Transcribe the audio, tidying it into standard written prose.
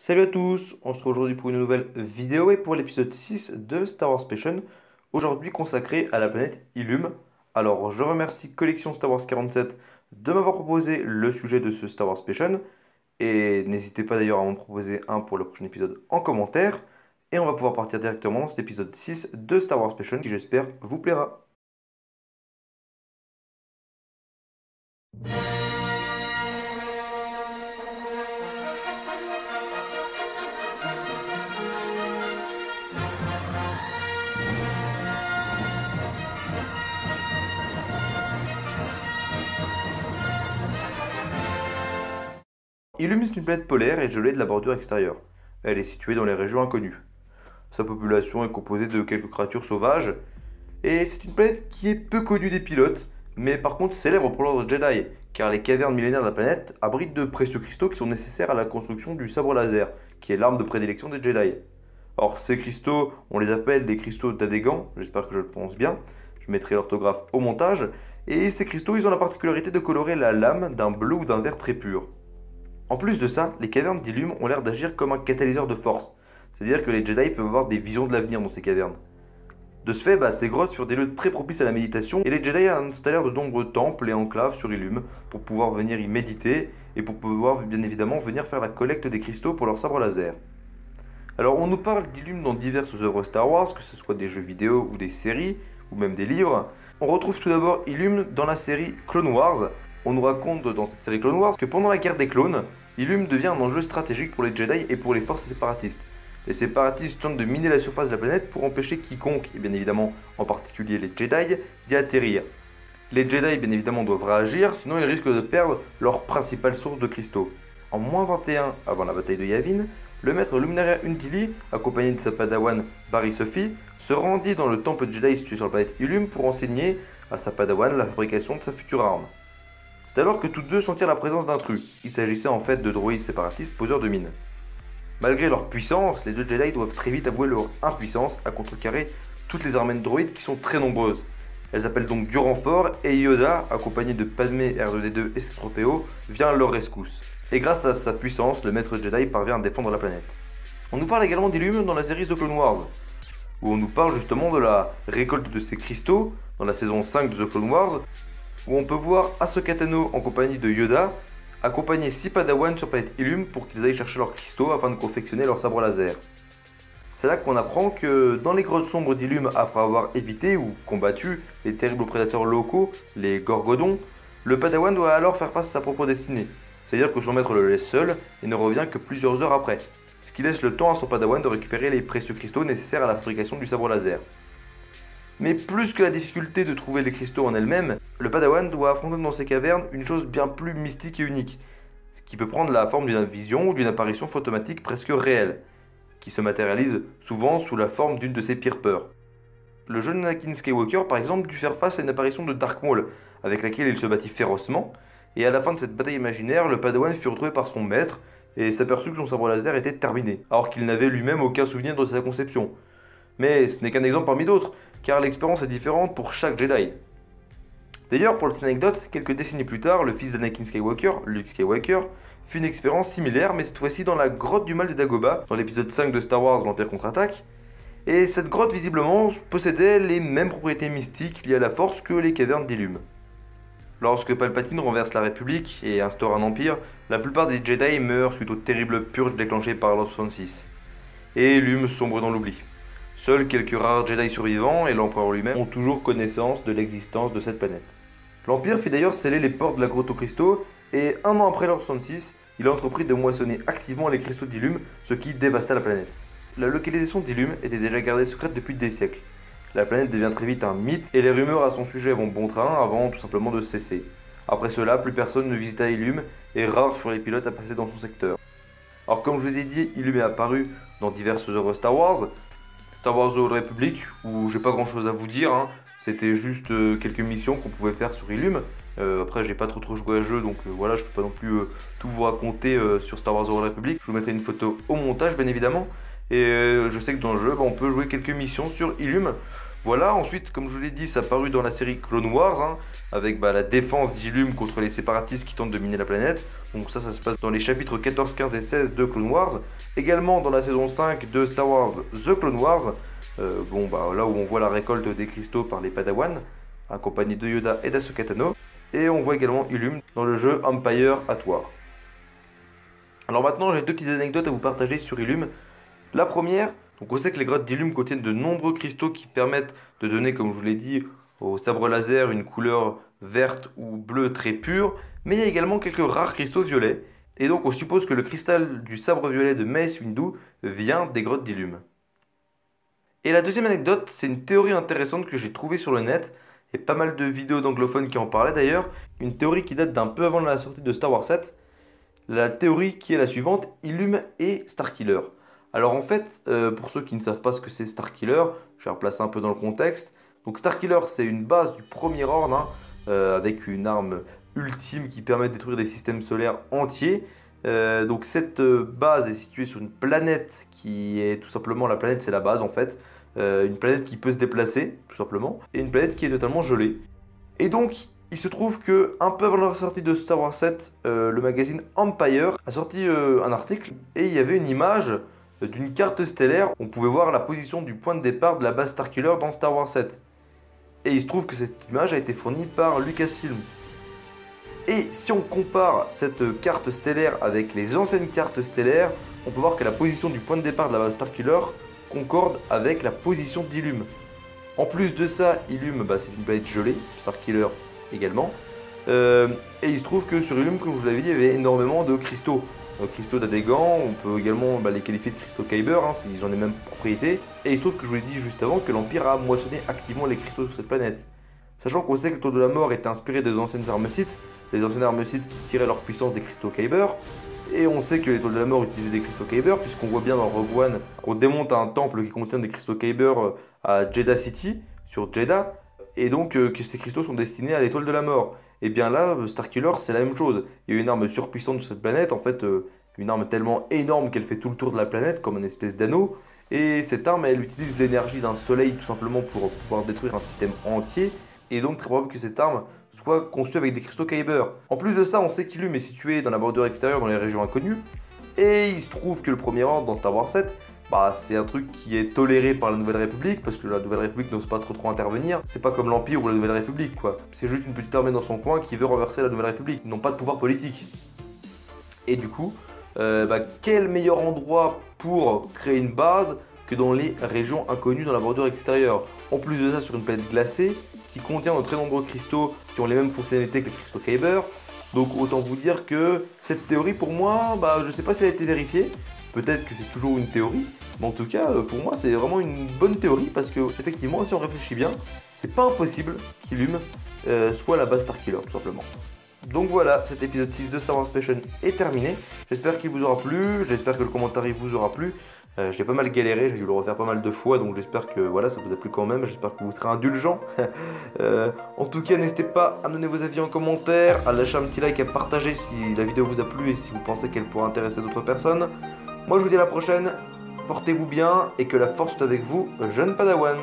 Salut à tous, on se retrouve aujourd'hui pour une nouvelle vidéo et pour l'épisode 6 de Star Wars Passion, aujourd'hui consacré à la planète Ilum. Alors je remercie Collection Star Wars 47 de m'avoir proposé le sujet de ce Star Wars Passion et n'hésitez pas d'ailleurs à m'en proposer un pour le prochain épisode en commentaire et on va pouvoir partir directement dans cet épisode 6 de Star Wars Passion qui j'espère vous plaira. Ilum est une planète polaire et gelée de la bordure extérieure. Elle est située dans les régions inconnues. Sa population est composée de quelques créatures sauvages, et c'est une planète qui est peu connue des pilotes, mais par contre célèbre pour l'ordre Jedi, car les cavernes millénaires de la planète abritent de précieux cristaux qui sont nécessaires à la construction du sabre laser, qui est l'arme de prédilection des Jedi. Or ces cristaux, on les appelle les cristaux d'Adegan, j'espère que je le prononce bien, je mettrai l'orthographe au montage, et ces cristaux ils ont la particularité de colorer la lame d'un bleu ou d'un vert très pur. En plus de ça, les cavernes d'Ilum ont l'air d'agir comme un catalyseur de force, c'est-à-dire que les Jedi peuvent avoir des visions de l'avenir dans ces cavernes. De ce fait, ces grottes furent des lieux très propices à la méditation et les Jedi installèrent de nombreux temples et enclaves sur Ilum pour pouvoir venir y méditer et pour pouvoir bien évidemment venir faire la collecte des cristaux pour leur sabre laser. Alors on nous parle d'Ilum dans diverses œuvres Star Wars, que ce soit des jeux vidéo ou des séries ou même des livres. On retrouve tout d'abord Ilum dans la série Clone Wars. On nous raconte dans cette série Clone Wars que pendant la guerre des clones, Ilum devient un enjeu stratégique pour les Jedi et pour les forces séparatistes. Les séparatistes tentent de miner la surface de la planète pour empêcher quiconque, et bien évidemment en particulier les Jedi, d'y atterrir. Les Jedi bien évidemment doivent réagir, sinon ils risquent de perdre leur principale source de cristaux. En -21 avant la bataille de Yavin, le maître Luminaria Undili, accompagné de sa padawan Barry Sophie, se rendit dans le temple Jedi situé sur la planète Ilum pour enseigner à sa padawan la fabrication de sa future arme. C'est alors que tous deux sentirent la présence d'intrus. Il s'agissait en fait de droïdes séparatistes poseurs de mines. Malgré leur puissance, les deux Jedi doivent très vite avouer leur impuissance à contrecarrer toutes les armées de droïdes qui sont très nombreuses. Elles appellent donc du renfort et Yoda, accompagné de Padmé, R2D2 et C-3PO, vient à leur rescousse. Et grâce à sa puissance, le maître Jedi parvient à défendre la planète. On nous parle également d'Ilum dans la série The Clone Wars, où on nous parle justement de la récolte de ces cristaux dans la saison 5 de The Clone Wars, où on peut voir Ahsoka Tano en compagnie de Yoda accompagner 6 Padawan sur planète Ilum pour qu'ils aillent chercher leurs cristaux afin de confectionner leur sabre laser. C'est là qu'on apprend que dans les grottes sombres d'Ilum, après avoir évité ou combattu les terribles prédateurs locaux, les Gorgodons, le Padawan doit alors faire face à sa propre destinée. C'est-à-dire que son maître le laisse seul et ne revient que plusieurs heures après, ce qui laisse le temps à son Padawan de récupérer les précieux cristaux nécessaires à la fabrication du sabre laser. Mais plus que la difficulté de trouver les cristaux en elle-même, le Padawan doit affronter dans ces cavernes une chose bien plus mystique et unique, ce qui peut prendre la forme d'une vision ou d'une apparition fantomatique presque réelle, qui se matérialise souvent sous la forme d'une de ses pires peurs. Le jeune Anakin Skywalker par exemple dut faire face à une apparition de Dark Maul, avec laquelle il se battit férocement, et à la fin de cette bataille imaginaire, le Padawan fut retrouvé par son maître et s'aperçut que son sabre laser était terminé, alors qu'il n'avait lui-même aucun souvenir de sa conception. Mais ce n'est qu'un exemple parmi d'autres, car l'expérience est différente pour chaque Jedi. D'ailleurs, pour la petite anecdote, quelques décennies plus tard, le fils d'Anakin Skywalker, Luke Skywalker, fit une expérience similaire, mais cette fois-ci dans la grotte du mal de Dagobah, dans l'épisode 5 de Star Wars, l'Empire contre-attaque. Et cette grotte, visiblement, possédait les mêmes propriétés mystiques liées à la force que les cavernes d'Ilum. Lorsque Palpatine renverse la République et instaure un empire, la plupart des Jedi meurent suite aux terribles purges déclenchées par l'Ordre 66. Et Ilum sombre dans l'oubli. Seuls quelques rares Jedi survivants et l'empereur lui-même ont toujours connaissance de l'existence de cette planète. L'Empire fit d'ailleurs sceller les portes de la grotte aux cristaux, et un an après l'Ordre 66, il entreprit de moissonner activement les cristaux d'Ilum, ce qui dévasta la planète. La localisation d'Ilum était déjà gardée secrète depuis des siècles. La planète devient très vite un mythe, et les rumeurs à son sujet vont bon train avant tout simplement de cesser. Après cela, plus personne ne visita Ilum, et rares furent les pilotes à passer dans son secteur. Alors comme je vous ai dit, Ilum est apparu dans diverses œuvres Star Wars The Old Republic, où j'ai pas grand chose à vous dire, c'était juste quelques missions qu'on pouvait faire sur Ilum. Après j'ai pas trop joué à jeu, donc voilà, je peux pas non plus tout vous raconter sur Star Wars The Old Republic. Je vous mettrai une photo au montage bien évidemment, et je sais que dans le jeu on peut jouer quelques missions sur Ilum. Voilà, ensuite comme je vous l'ai dit, ça a paru dans la série Clone Wars, avec la défense d'Ilum contre les séparatistes qui tentent de miner la planète. Donc ça se passe dans les chapitres 14, 15 et 16 de Clone Wars. Également dans la saison 5 de Star Wars The Clone Wars, là où on voit la récolte des cristaux par les Padawan, accompagnés de Yoda et d'Ahsoka Tano. Et on voit également Illum dans le jeu Empire at War. Alors maintenant, j'ai deux petites anecdotes à vous partager sur Illum. La première, donc on sait que les grottes d'Illum contiennent de nombreux cristaux qui permettent de donner, comme je vous l'ai dit, au sabre laser une couleur verte ou bleue très pure, mais il y a également quelques rares cristaux violets, et donc on suppose que le cristal du sabre violet de Mace Windu vient des grottes d'Illum. Et la deuxième anecdote, c'est une théorie intéressante que j'ai trouvée sur le net, et pas mal de vidéos d'anglophones qui en parlaient d'ailleurs, une théorie qui date d'un peu avant la sortie de Star Wars 7, la théorie qui est la suivante, Illum et Starkiller. Alors en fait, pour ceux qui ne savent pas ce que c'est Starkiller, je vais replacer un peu dans le contexte. Donc Starkiller, c'est une base du Premier Ordre, avec une arme ultime qui permet de détruire des systèmes solaires entiers. Donc cette base est située sur une planète qui est tout simplement, la planète c'est la base en fait, une planète qui peut se déplacer tout simplement, et une planète qui est totalement gelée. Et donc il se trouve que un peu avant la sortie de Star Wars 7, le magazine Empire a sorti un article et il y avait une image d'une carte stellaire. On pouvait voir la position du point de départ de la base Starkiller dans Star Wars 7. Et il se trouve que cette image a été fournie par Lucasfilm. Et si on compare cette carte stellaire avec les anciennes cartes stellaires, on peut voir que la position du point de départ de la base Starkiller concorde avec la position d'Illum. En plus de ça, Illum, c'est une planète gelée, Starkiller également. Et il se trouve que sur Illum, comme je vous l'avais dit, il y avait énormément de cristaux. Cristaux d'Adegan, on peut également les qualifier de cristaux Kyber, s'ils ont les mêmes propriétés. Et il se trouve que je vous l'ai dit juste avant que l'Empire a moissonné activement les cristaux sur cette planète. Sachant qu'on sait que l'étoile de la mort était inspirée des anciennes armes Sith, les anciennes armes Sith qui tiraient leur puissance des cristaux Kyber. Et on sait que l'étoile de la mort utilisait des cristaux Kyber, puisqu'on voit bien dans Rogue One qu'on démonte un temple qui contient des cristaux Kyber à Jedha City, sur Jedha, et donc que ces cristaux sont destinés à l'étoile de la mort. Et bien là, Starkiller, c'est la même chose. Il y a une arme surpuissante sur cette planète, en fait, une arme tellement énorme qu'elle fait tout le tour de la planète, comme une espèce d'anneau. Et cette arme, elle utilise l'énergie d'un soleil tout simplement pour pouvoir détruire un système entier. Et donc très probable que cette arme soit conçue avec des cristaux Kyber. En plus de ça, on sait qu'Illum est situé dans la bordure extérieure, dans les régions inconnues. Et il se trouve que le Premier Ordre dans Star Wars 7, c'est un truc qui est toléré par la Nouvelle République, parce que la Nouvelle République n'ose pas trop intervenir. C'est pas comme l'Empire ou la Nouvelle République, quoi. C'est juste une petite armée dans son coin qui veut renverser la Nouvelle République. Ils n'ont pas de pouvoir politique. Et du coup, quel meilleur endroit pour créer une base que dans les régions inconnues dans la bordure extérieure. En plus de ça, sur une planète glacée qui contient de très nombreux cristaux qui ont les mêmes fonctionnalités que les cristaux Kyber. Donc autant vous dire que cette théorie pour moi, je ne sais pas si elle a été vérifiée. Peut-être que c'est toujours une théorie, mais en tout cas, pour moi, c'est vraiment une bonne théorie parce que, effectivement, si on réfléchit bien, c'est pas impossible qu'Illum soit la base Starkiller, tout simplement. Donc voilà, cet épisode 6 de Star Wars Passion est terminé. J'espère qu'il vous aura plu, j'espère que le commentaire vous aura plu. J'ai pas mal galéré, j'ai dû le refaire pas mal de fois, donc j'espère que voilà, ça vous a plu quand même, j'espère que vous serez indulgents. En tout cas, n'hésitez pas à me donner vos avis en commentaire, à lâcher un petit like, à partager si la vidéo vous a plu et si vous pensez qu'elle pourra intéresser d'autres personnes. Moi je vous dis à la prochaine, portez-vous bien et que la force soit avec vous, jeune Padawan.